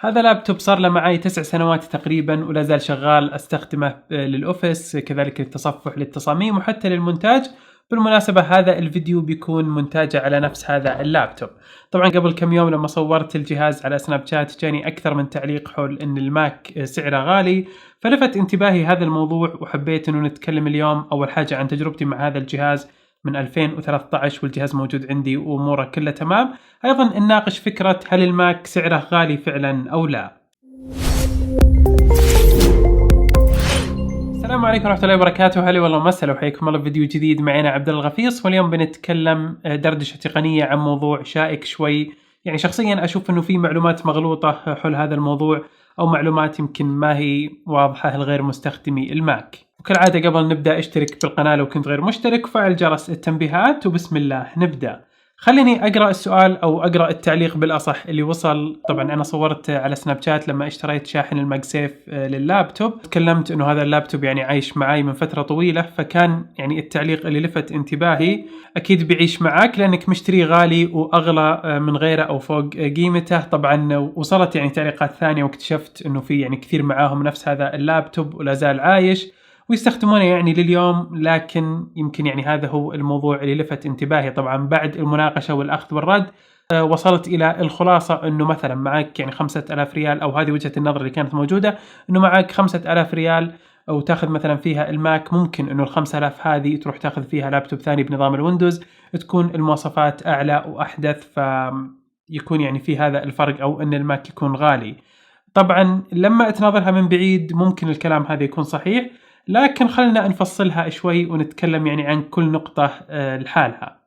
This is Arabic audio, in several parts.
هذا لابتوب صار له معي 9 سنوات تقريبا ولا زال شغال، استخدمه للأوفيس، كذلك للتصفح للتصاميم وحتى للمونتاج. بالمناسبة هذا الفيديو بيكون مونتاجه على نفس هذا اللابتوب. طبعا قبل كم يوم لما صورت الجهاز على سناب شات جاني أكثر من تعليق حول أن الماك سعره غالي، فلفت انتباهي هذا الموضوع وحبيت أنه نتكلم اليوم أول حاجة عن تجربتي مع هذا الجهاز من 2013 والجهاز موجود عندي وأموره كلها تمام. أيضا نناقش فكرة هل الماك سعره غالي فعلا أو لا. السلام عليكم ورحمة الله وبركاته، هلا والله ومسهلا وحياكم الله بفيديو جديد. معنا عبد الله الغفيص، واليوم بنتكلم دردشة تقنية عن موضوع شائك شوي. يعني شخصيا أشوف إنه في معلومات مغلوطة حول هذا الموضوع أو معلومات يمكن ما هي واضحة لغير مستخدمي الماك. وكالعادة قبل نبدأ اشترك بالقناة لو كنت غير مشترك وفعل جرس التنبيهات، وبسم الله نبدأ. خليني أقرأ السؤال أو أقرأ التعليق بالأصح اللي وصل. طبعا أنا صورت على سناب شات لما اشتريت شاحن الماجسيف لللابتوب، تكلمت إنه هذا اللابتوب يعني عايش معي من فترة طويلة، فكان يعني التعليق اللي لفت انتباهي أكيد بيعيش معك لأنك مشتري غالي وأغلى من غيره أو فوق قيمته. طبعا وصلت يعني تعليقات ثانية واكتشفت إنه في يعني كثير معاهم نفس هذا اللابتوب ولا زال عايش ويستخدمونه يعني لليوم، لكن يمكن يعني هذا هو الموضوع اللي لفت انتباهي. طبعا بعد المناقشة والأخذ والرد وصلت إلى الخلاصة أنه مثلا معك يعني 5000 ريال، أو هذه وجهة النظر اللي كانت موجودة، أنه معك 5000 ريال أو تاخذ مثلا فيها الماك، ممكن أنه 5000 هذه تروح تاخذ فيها لابتوب ثاني بنظام الويندوز، تكون المواصفات أعلى وأحدث، فيكون يعني في هذا الفرق، أو أن الماك يكون غالي. طبعا لما تناظرها من بعيد ممكن الكلام هذا يكون صحيح، لكن خلنا نفصلها شوي ونتكلم يعني عن كل نقطة لحالها.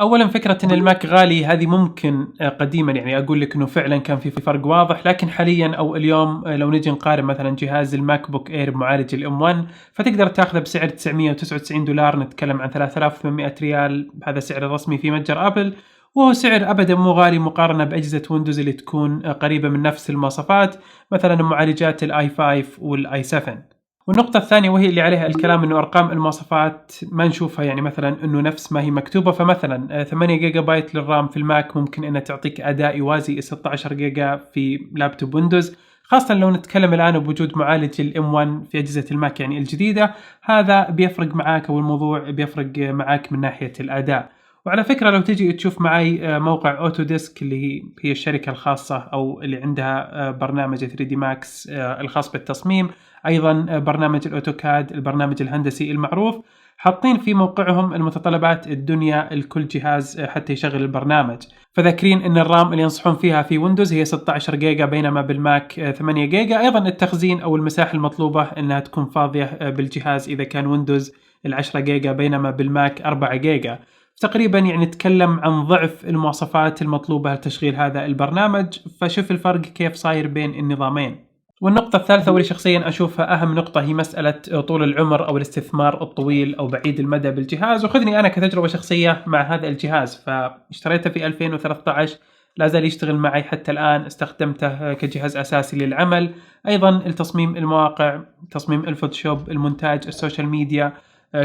أولا فكرة أن الماك غالي هذه ممكن قديما يعني أقول لك أنه فعلا كان في فرق واضح، لكن حاليا أو اليوم لو نجي نقارن مثلا جهاز الماك بوك اير بمعالج الام 1 فتقدر تاخذه بسعر $999، نتكلم عن 3800 ريال، هذا سعر الرسمي في متجر أبل، وهو سعر أبدا مو غالي مقارنة بأجهزة ويندوز اللي تكون قريبة من نفس المواصفات، مثلا معالجات الاي 5 والاي 7. والنقطة الثانية وهي اللي عليها الكلام انه ارقام المواصفات ما نشوفها يعني مثلا انه نفس ما هي مكتوبة. فمثلا 8 جيجا بايت للرام في الماك ممكن انها تعطيك اداء يوازي 16 جيجا في لابتوب ويندوز، خاصة لو نتكلم الان بوجود معالج الام 1 في اجهزة الماك يعني الجديدة، هذا بيفرق معاك او الموضوع بيفرق معاك من ناحية الاداء. وعلى فكرة لو تجي تشوف معي موقع اوتوديسك اللي هي الشركة الخاصة او اللي عندها برنامج 3 دي ماكس الخاص بالتصميم، ايضا برنامج الاوتوكاد البرنامج الهندسي المعروف، حاطين في موقعهم المتطلبات الدنيا لكل جهاز حتى يشغل البرنامج. فذاكرين ان الرام اللي ينصحون فيها في ويندوز هي 16 جيجا بينما بالماك 8 جيجا. ايضا التخزين او المساحة المطلوبة انها تكون فاضية بالجهاز اذا كان ويندوز 10 جيجا بينما بالماك 4 جيجا. تقريبا يعني نتكلم عن ضعف المواصفات المطلوبة لتشغيل هذا البرنامج، فشوف الفرق كيف صاير بين النظامين. والنقطة الثالثة واللي شخصيا أشوفها أهم نقطة هي مسألة طول العمر أو الاستثمار الطويل أو بعيد المدى بالجهاز. وخذني أنا كتجربة شخصية مع هذا الجهاز، فاشتريته في 2013 لا زال يشتغل معي حتى الآن، استخدمته كجهاز أساسي للعمل، أيضا التصميم المواقع، تصميم الفوتوشوب، المونتاج، السوشيال ميديا،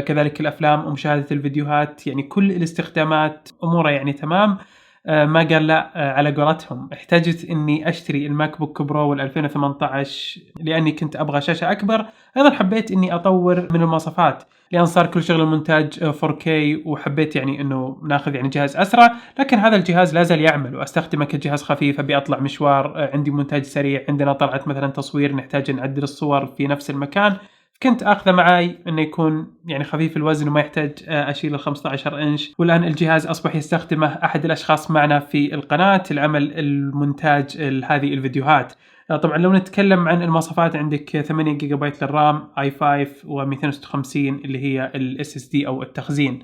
كذلك الأفلام ومشاهدة الفيديوهات، يعني كل الاستخدامات أموره يعني تمام. ما قال لا على قولتهم. احتاجت اني اشتري الماك بوك برو وال 2018 لاني كنت ابغى شاشة اكبر. ايضا حبيت اني اطور من المواصفات لان صار كل شغل المونتاج 4K، وحبيت يعني انه ناخذ يعني جهاز اسرع، لكن هذا الجهاز لا زال يعمل واستخدمه كجهاز خفيف. ابي اطلع مشوار، عندي مونتاج سريع، عندنا طلعت مثلا تصوير نحتاج نعدل الصور في نفس المكان، كنت اخذه معي انه يكون يعني خفيف الوزن وما يحتاج اشيل ال 15 انش. والان الجهاز اصبح يستخدمه احد الاشخاص معنا في القناة العمل المونتاج هذه الفيديوهات. طبعا لو نتكلم عن المواصفات، عندك 8 جيجا بايت للرام اي 5 و256 اللي هي الاس اس دي او التخزين،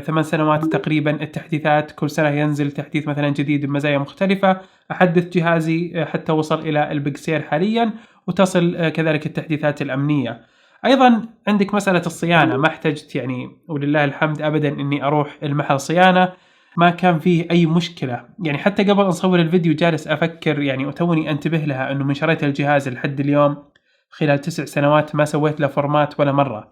8 سنوات تقريبا التحديثات، كل سنة ينزل تحديث مثلا جديد بمزايا مختلفة. احدث جهازي حتى وصل الى البكسير حاليا، وتصل كذلك التحديثات الامنية. ايضا عندك مسألة الصيانة، ما احتجت يعني ولله الحمد ابدا اني اروح المحل صيانة، ما كان فيه اي مشكلة. يعني حتى قبل ان اصور الفيديو جالس افكر يعني وتوني انتبه لها انه من شريت الجهاز لحد اليوم خلال 9 سنوات ما سويت له فورمات ولا مرة.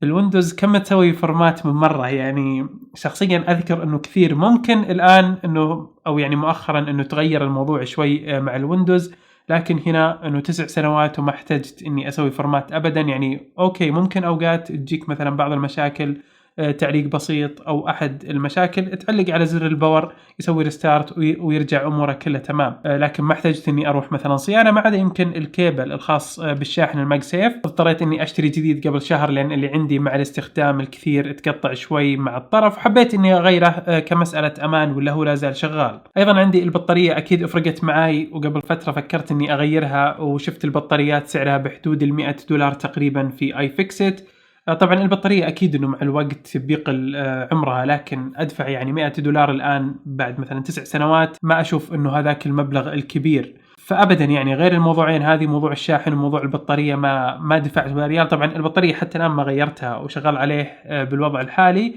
بالويندوز كم تسوي فورمات من مرة؟ يعني شخصيا اذكر انه كثير، ممكن الان انه او يعني مؤخرا انه تغير الموضوع شوي مع الويندوز، لكن هنا انه 9 سنوات وما احتجت اني اسوي فورمات ابدا. يعني اوكي ممكن اوقات تجيك مثلا بعض المشاكل، تعليق بسيط او احد المشاكل، تعلق على زر الباور يسوي ريستارت ويرجع اموره كلها تمام. لكن ما احتجت اني اروح مثلا صيانه، ما عدا يمكن الكيبل الخاص بالشاحن الماجسيف اضطريت اني اشتري جديد قبل شهر، لان اللي عندي مع الاستخدام الكثير تقطع شوي مع الطرف، حبيت اني اغيره كمساله امان ولا هو لا زال شغال. ايضا عندي البطاريه اكيد افرقت معي، وقبل فتره فكرت اني اغيرها وشفت البطاريات سعرها بحدود $100 تقريبا في اي فيكسيت. طبعا البطارية أكيد أنه مع الوقت بيقل عمرها، لكن أدفع يعني $100 الآن بعد مثلا 9 سنوات، ما أشوف أنه هذاك المبلغ الكبير. فأبدا يعني غير الموضوعين هذه، موضوع الشاحن وموضوع البطارية، ما دفعت ريال. طبعا البطارية حتى الآن ما غيرتها وشغال عليه بالوضع الحالي.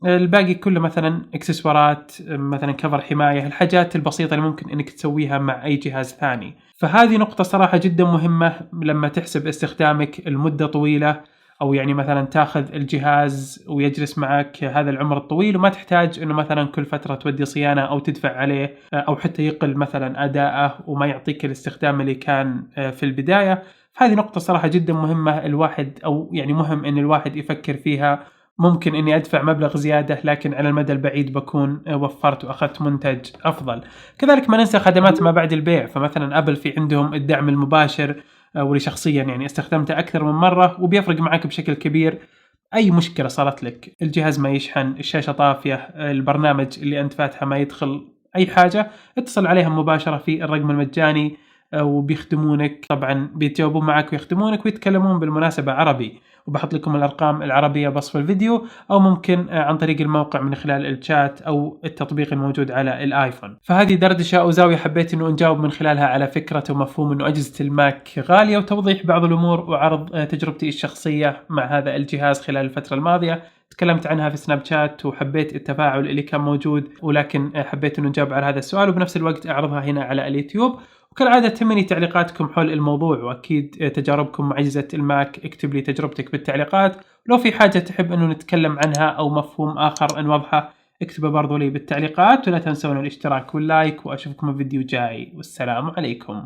الباقي كله مثلا اكسسوارات، مثلا كفر حماية، الحاجات البسيطة اللي ممكن انك تسويها مع اي جهاز ثاني. فهذه نقطة صراحة جدا مهمة لما تحسب استخدامك المدة طويلة، او يعني مثلا تاخذ الجهاز ويجلس معك هذا العمر الطويل، وما تحتاج انه مثلا كل فترة تودي صيانة او تدفع عليه، او حتى يقل مثلا اداءه وما يعطيك الاستخدام اللي كان في البداية. فهذه نقطة صراحة جدا مهمة، الواحد او يعني مهم ان الواحد يفكر فيها. ممكن اني ادفع مبلغ زيادة، لكن على المدى البعيد بكون وفرت واخذت منتج افضل. كذلك ما ننسى خدمات ما بعد البيع. فمثلا ابل في عندهم الدعم المباشر، واللي شخصيا يعني استخدمته اكثر من مرة وبيفرق معك بشكل كبير. اي مشكلة صارت لك، الجهاز ما يشحن، الشاشة طافية، البرنامج اللي انت فاتحه ما يدخل، اي حاجة، اتصل عليهم مباشرة في الرقم المجاني وبيخدمونك. طبعا بيتجاوبون معك ويخدمونك، ويتكلمون بالمناسبة عربي، وبحط لكم الأرقام العربية بوصف الفيديو، أو ممكن عن طريق الموقع من خلال الشات أو التطبيق الموجود على الآيفون. فهذه دردشة أو زاوية حبيت أنه نجاوب من خلالها على فكرة ومفهوم أنه أجهزة الماك غالية، وتوضيح بعض الأمور وعرض تجربتي الشخصية مع هذا الجهاز خلال الفترة الماضية. تكلمت عنها في سناب شات وحبيت التفاعل اللي كان موجود، ولكن حبيت أنه نجاوب على هذا السؤال وبنفس الوقت أعرضها هنا على اليوتيوب. وكالعادة تهمني تعليقاتكم حول الموضوع، وأكيد تجاربكم مع أجهزة الماك. اكتب لي تجربتك بالتعليقات، ولو في حاجة تحب أنه نتكلم عنها أو مفهوم آخر نوضحه اكتبه برضو لي بالتعليقات. ولا تنسون الاشتراك واللايك، وأشوفكم في فيديو جاي، والسلام عليكم.